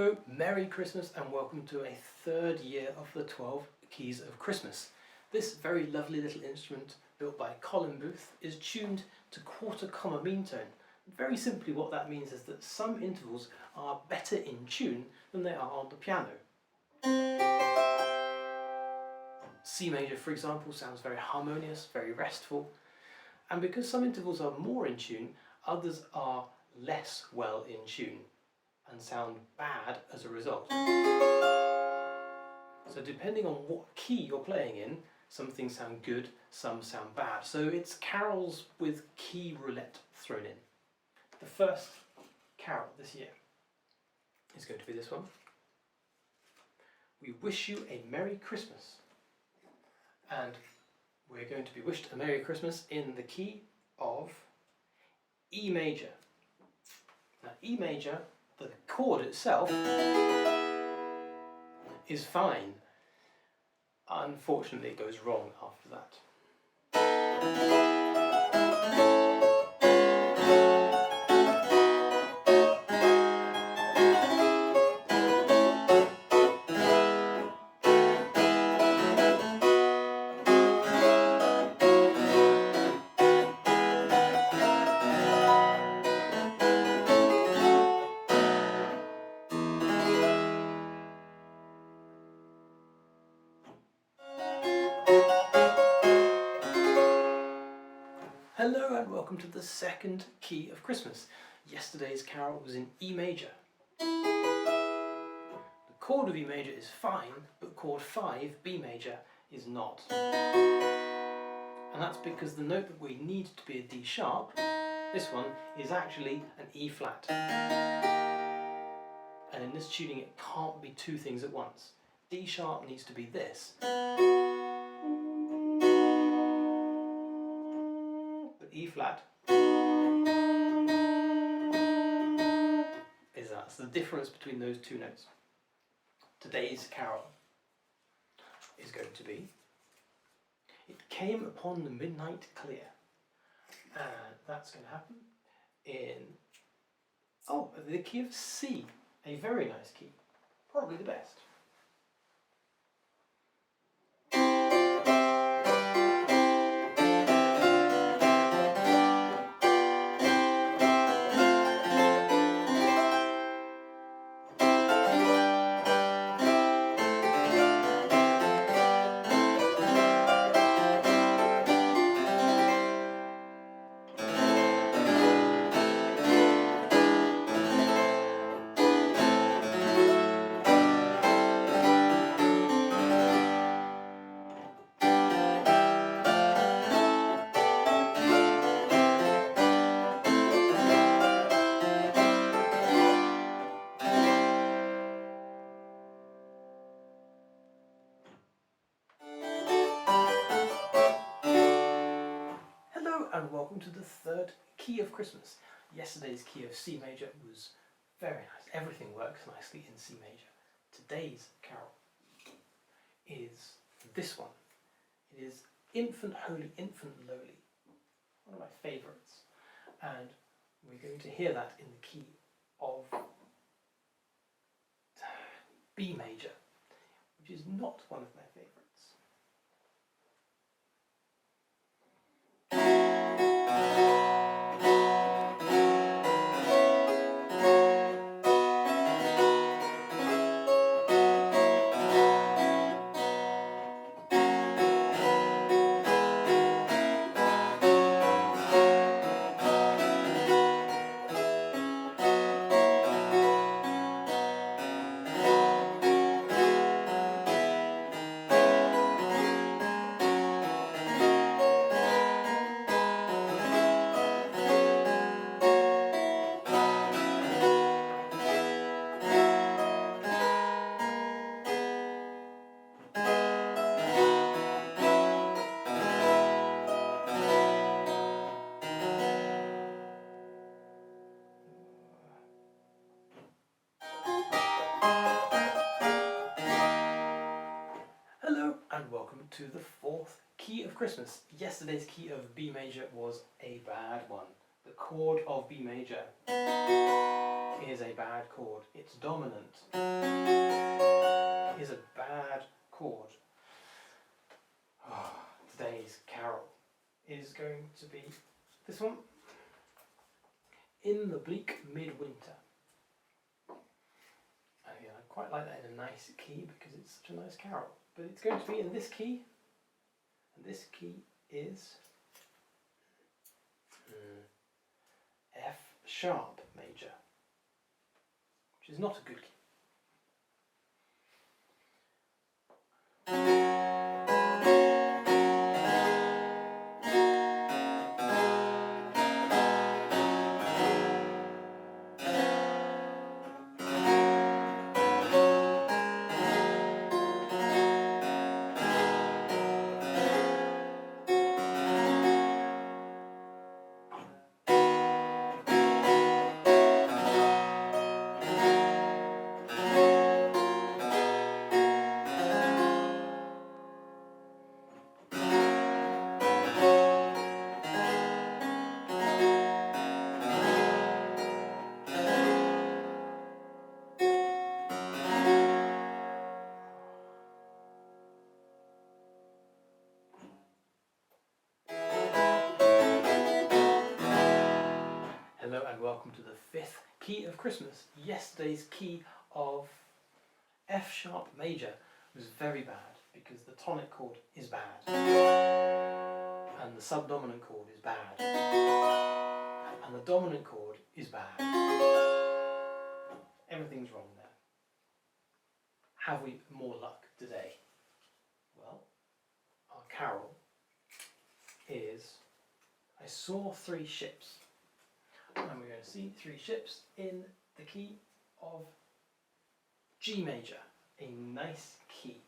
Hello, Merry Christmas and welcome to a third year of the 12 Keys of Christmas. This very lovely little instrument built by Colin Booth is tuned to quarter comma meantone. Very simply what that means is that some intervals are better in tune than they are on the piano. C major, for example, sounds very harmonious, very restful, and because some intervals are more in tune, others are less well in tune and sound bad as a result. So depending on what key you're playing in, some things sound good, some sound bad. So it's carols with key roulette thrown in. The first carol this year is going to be this one. We wish you a Merry Christmas. And we're going to be wished a Merry Christmas in the key of E major. Now E major, the chord itself is fine. Unfortunately it goes wrong after that. Hello and welcome to the second key of Christmas. Yesterday's carol was in E major. The chord of E major is fine, but chord 5, B major, is not. And that's because the note that we need to be a D sharp, this one, is actually an E flat. And in this tuning it can't be two things at once. D sharp needs to be this. E flat is that. It's the difference between those two notes. Today's carol is going to be It Came Upon the Midnight Clear. And that's going to happen in, the key of C. A very nice key. Probably the best. And welcome to the third key of Christmas. Yesterday's key of C major was very nice. Everything works nicely in C major. Today's carol is this one. It is Infant Holy, Infant Lowly. One of my favourites. And we're going to hear that in the key of B major, which is not one of my favourites. And welcome to the fourth key of Christmas. Yesterday's key of B major was a bad one. The chord of B major is a bad chord. Its dominant is a bad chord. Today's carol is going to be this one. In the bleak midwinter. Yeah, I quite like that in a nice key because it's such a nice carol. But it's going to be in this key, and this key is F sharp major, which is not a good key. Hello and welcome to the fifth key of Christmas. Yesterday's key of F sharp major was very bad because the tonic chord is bad and the subdominant chord is bad and the dominant chord is bad. Everything's wrong there. Have we more luck today? Well, our carol is I saw three ships. And we're going to see three ships in the key of G major, a nice key.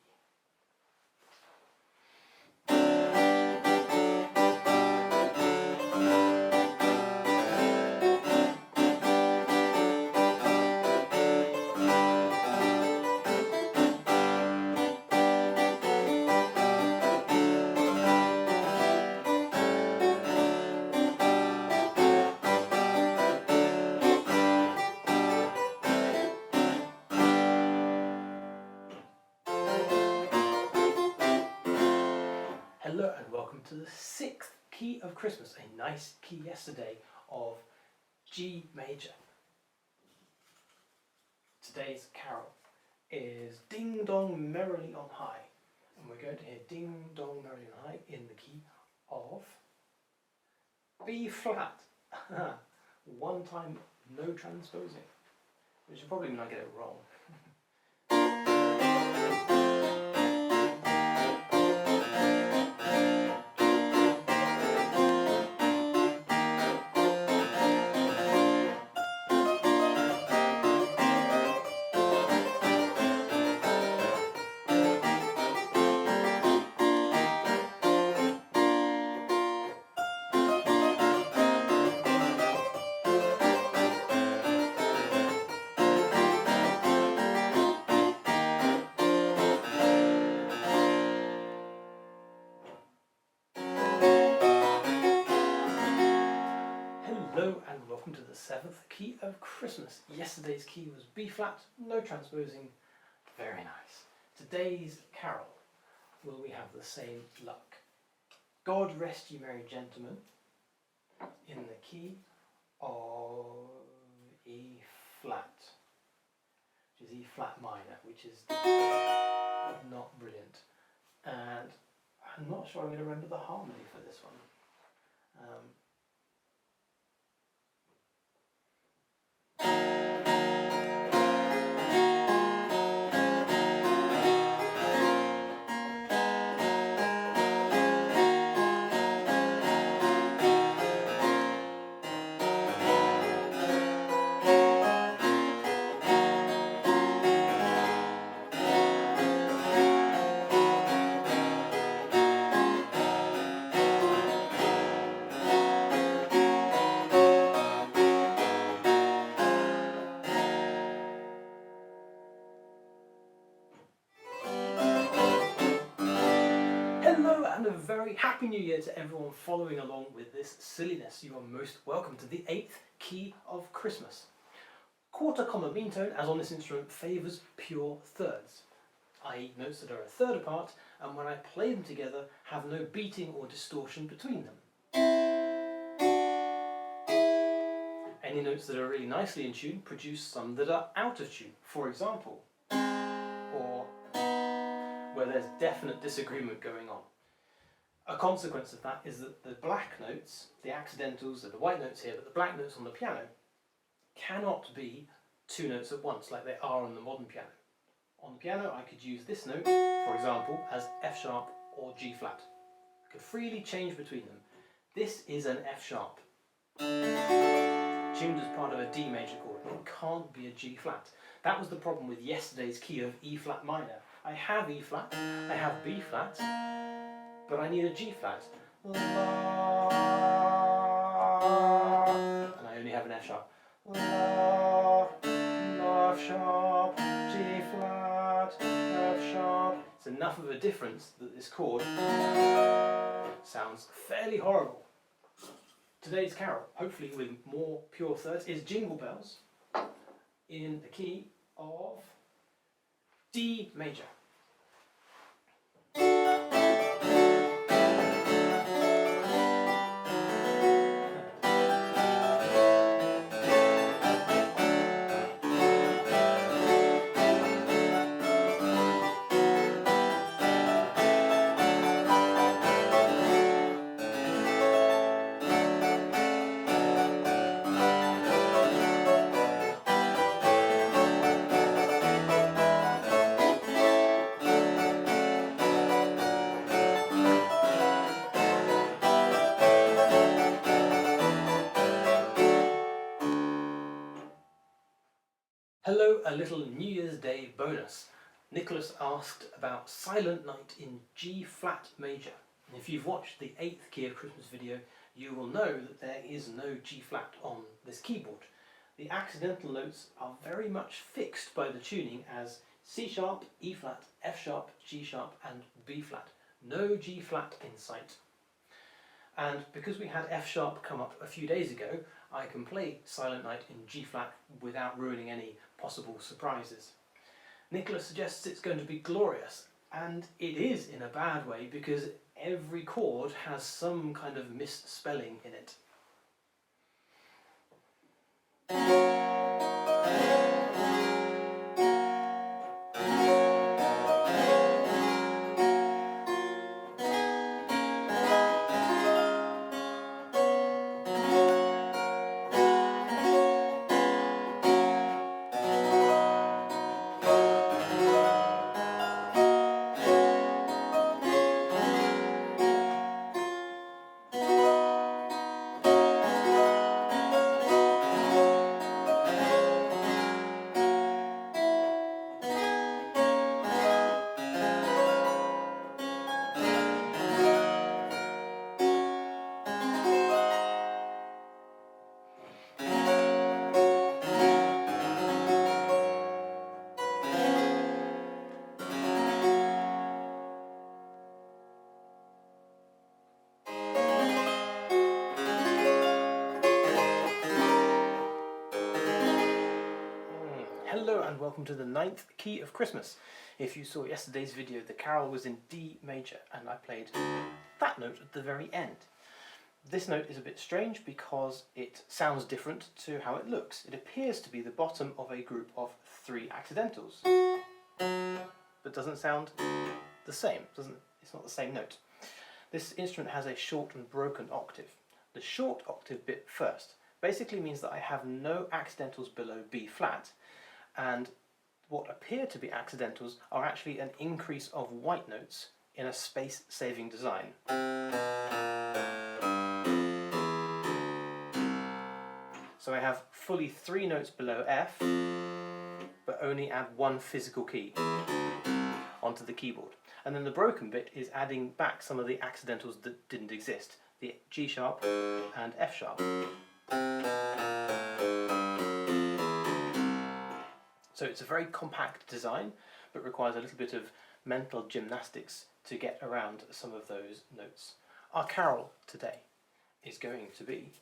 Hello and welcome to the sixth key of Christmas, a nice key yesterday of G major. Today's carol is Ding Dong Merrily on High, and we're going to hear Ding Dong Merrily on High in the key of B flat. One time no transposing, which is probably when I get it wrong. Hello and welcome to the seventh key of Christmas. Yesterday's key was B flat, no transposing, very nice. Today's carol, will we have the same luck? God rest ye merry gentlemen, in the key of E flat, which is E flat minor, which is not brilliant. And I'm not sure I'm going to remember the harmony for this one. very happy new year to everyone following along with this silliness. You are most welcome to the 8th key of Christmas. Quarter comma meantone, as on this instrument, favours pure thirds, i.e. notes that are a third apart, and when I play them together have no beating or distortion between them. Any notes that are really nicely in tune produce some that are out of tune, for example, or where there's definite disagreement going on. A consequence of that is that the black notes, the accidentals, are the white notes here, but the black notes on the piano cannot be two notes at once like they are on the modern piano. On the piano I could use this note, for example, as F sharp or G flat. I could freely change between them. This is an F sharp, tuned as part of a D major chord. It can't be a G flat. That was the problem with yesterday's key of E flat minor. I have E flat, I have B flat, but I need a G flat. And I only have an F sharp. La, F sharp, G flat, F sharp. It's enough of a difference that this chord sounds fairly horrible. Today's carol, hopefully with more pure thirds, is Jingle Bells in the key of D major. Hello, a little New Year's Day bonus. Nicholas asked about Silent Night in G flat major. And if you've watched the 8th key of Christmas video, you will know that there is no G flat on this keyboard. The accidental notes are very much fixed by the tuning as C sharp, E flat, F sharp, G sharp and B flat. No G flat in sight. And because we had F sharp come up a few days ago, I can play Silent Night in G flat without ruining any possible surprises. Nicholas suggests it's going to be glorious, and it is in a bad way because every chord has some kind of misspelling in it. Hello and welcome to the 9th key of Christmas. If you saw yesterday's video, the carol was in D major and I played that note at the very end. This note is a bit strange because it sounds different to how it looks. It appears to be the bottom of a group of 3 accidentals, but doesn't sound the same. It's not the same note. This instrument has a short and broken octave. The short octave bit first basically means that I have no accidentals below B flat, and what appear to be accidentals are actually an increase of white notes in a space-saving design. So I have fully 3 notes below F, but only add 1 physical key onto the keyboard. And then the broken bit is adding back some of the accidentals that didn't exist, the G sharp and F sharp. So it's a very compact design, but requires a little bit of mental gymnastics to get around some of those notes. Our carol today is going to be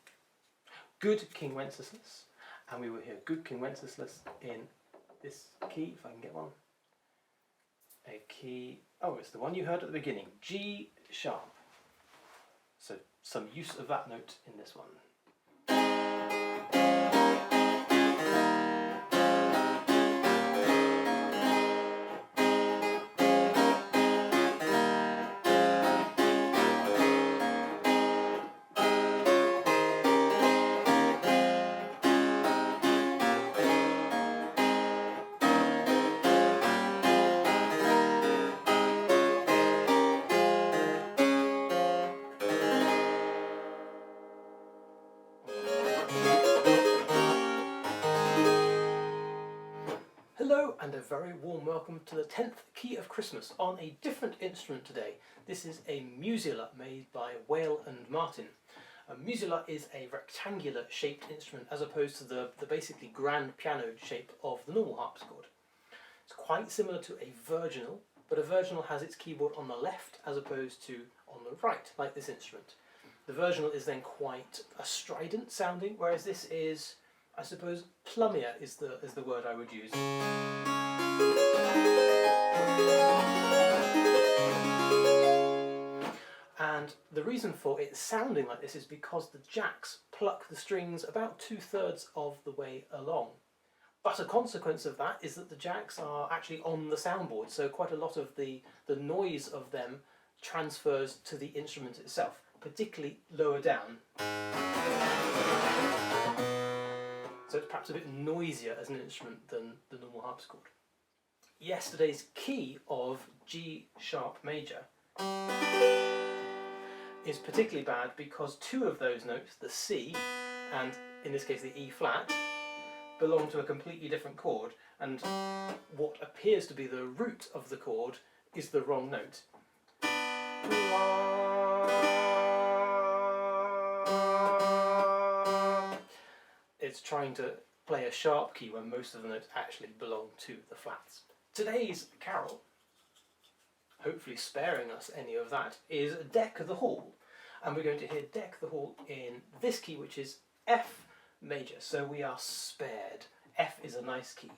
Good King Wenceslas, and we will hear Good King Wenceslas in this key, if I can get one. A key, oh, it's the one you heard at the beginning, G sharp. So some use of that note in this one. Hello and a very warm welcome to the 10th Key of Christmas on a different instrument today. This is a musula made by Whale and Martin. A musula is a rectangular shaped instrument as opposed to the basically grand pianoed shape of the normal harpsichord. It's quite similar to a virginal, but a virginal has its keyboard on the left as opposed to on the right, like this instrument. The virginal is then quite a strident sounding, whereas this is, I suppose, plummier is the word I would use. And the reason for it sounding like this is because the jacks pluck the strings about 2/3 of the way along. But a consequence of that is that the jacks are actually on the soundboard, so quite a lot of the noise of them transfers to the instrument itself, particularly lower down. So it's perhaps a bit noisier as an instrument than the normal harpsichord. Yesterday's key of G sharp major is particularly bad because two of those notes, the C and in this case the E flat, belong to a completely different chord, and what appears to be the root of the chord is the wrong note. It's trying to play a sharp key when most of the notes actually belong to the flats. Today's carol, hopefully sparing us any of that, is Deck the Hall. And we're going to hear Deck the Hall in this key, which is F major. So we are spared. F is a nice key.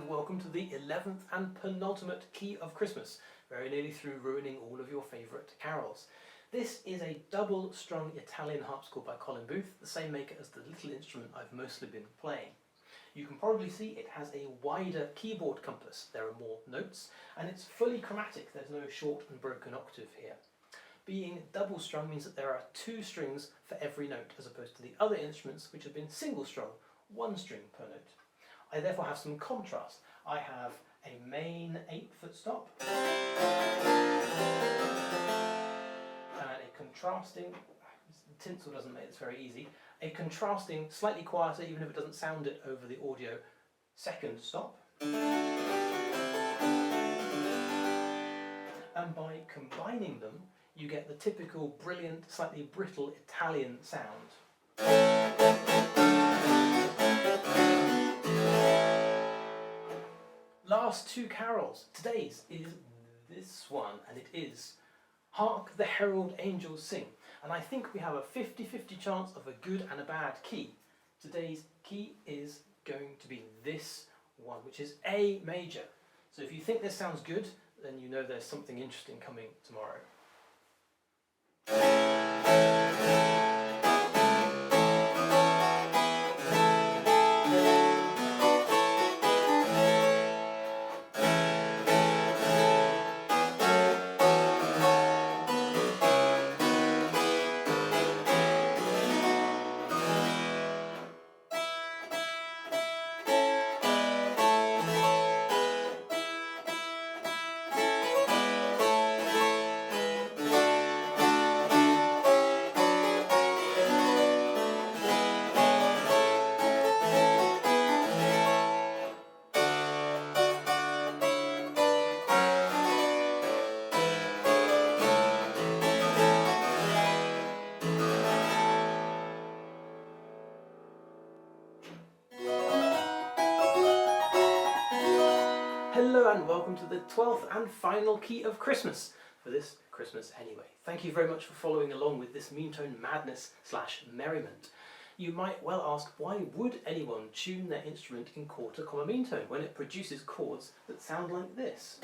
Welcome to the 11th and penultimate key of Christmas, very nearly through ruining all of your favourite carols. This is a double-strung Italian harpsichord by Colin Booth, the same maker as the little instrument I've mostly been playing. You can probably see it has a wider keyboard compass, there are more notes, and it's fully chromatic, there's no short and broken octave here. Being double-strung means that there are 2 strings for every note, as opposed to the other instruments which have been single-strung, 1 string per note. I therefore have some contrast. I have a main 8-foot stop and a contrasting, the tinsel doesn't make this very easy, a contrasting, slightly quieter, even if it doesn't sound it over the audio, 2nd stop. And by combining them, you get the typical brilliant, slightly brittle Italian sound. Last 2 carols. Today's is this one, and it is Hark the Herald Angels Sing. And I think we have a 50-50 chance of a good and a bad key. Today's key is going to be this one, which is A major. So if you think this sounds good, then you know there's something interesting coming tomorrow. welcome to the 12th and final key of Christmas, for this Christmas anyway. Thank you very much for following along with this meantone madness / merriment. You might well ask, why would anyone tune their instrument in quarter comma meantone when it produces chords that sound like this?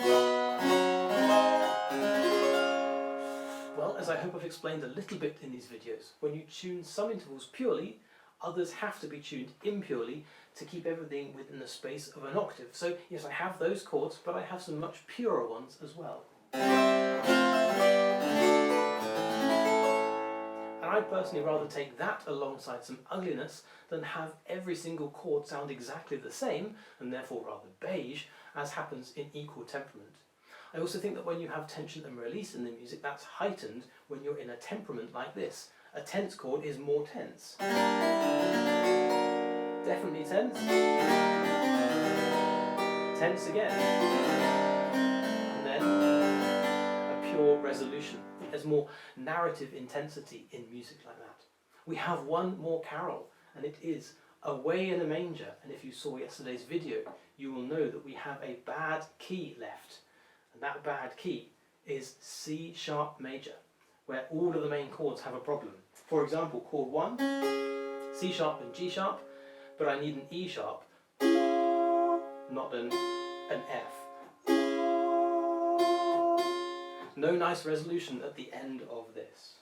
Well, as I hope I've explained a little bit in these videos, when you tune some intervals purely, others have to be tuned impurely to keep everything within the space of an octave. So yes, I have those chords, but I have some much purer ones as well. And I'd personally rather take that alongside some ugliness than have every single chord sound exactly the same, and therefore rather beige, as happens in equal temperament. I also think that when you have tension and release in the music, that's heightened when you're in a temperament like this. A tense chord is more tense. Definitely tense. Tense again. And then a pure resolution. There's more narrative intensity in music like that. We have one more carol, and it is Away in a Manger. And if you saw yesterday's video, you will know that we have a bad key left. And that bad key is C sharp major, where all of the main chords have a problem. For example, chord 1, C sharp and G sharp, but I need an E sharp, not an F. No nice resolution at the end of this.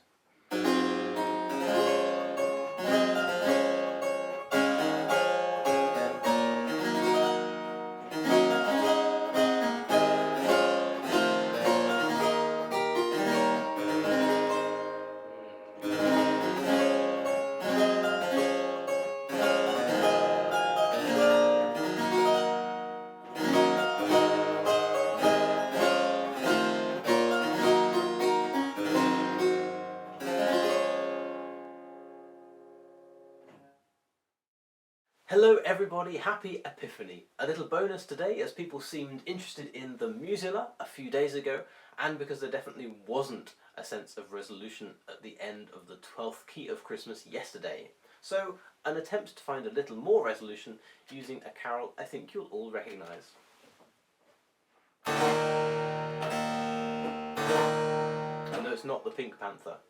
Hello everybody, happy Epiphany. A little bonus today as people seemed interested in the musula a few days ago, and because there definitely wasn't a sense of resolution at the end of the 12th key of Christmas yesterday. So an attempt to find a little more resolution using a carol I think you'll all recognise. And no, it's not the Pink Panther.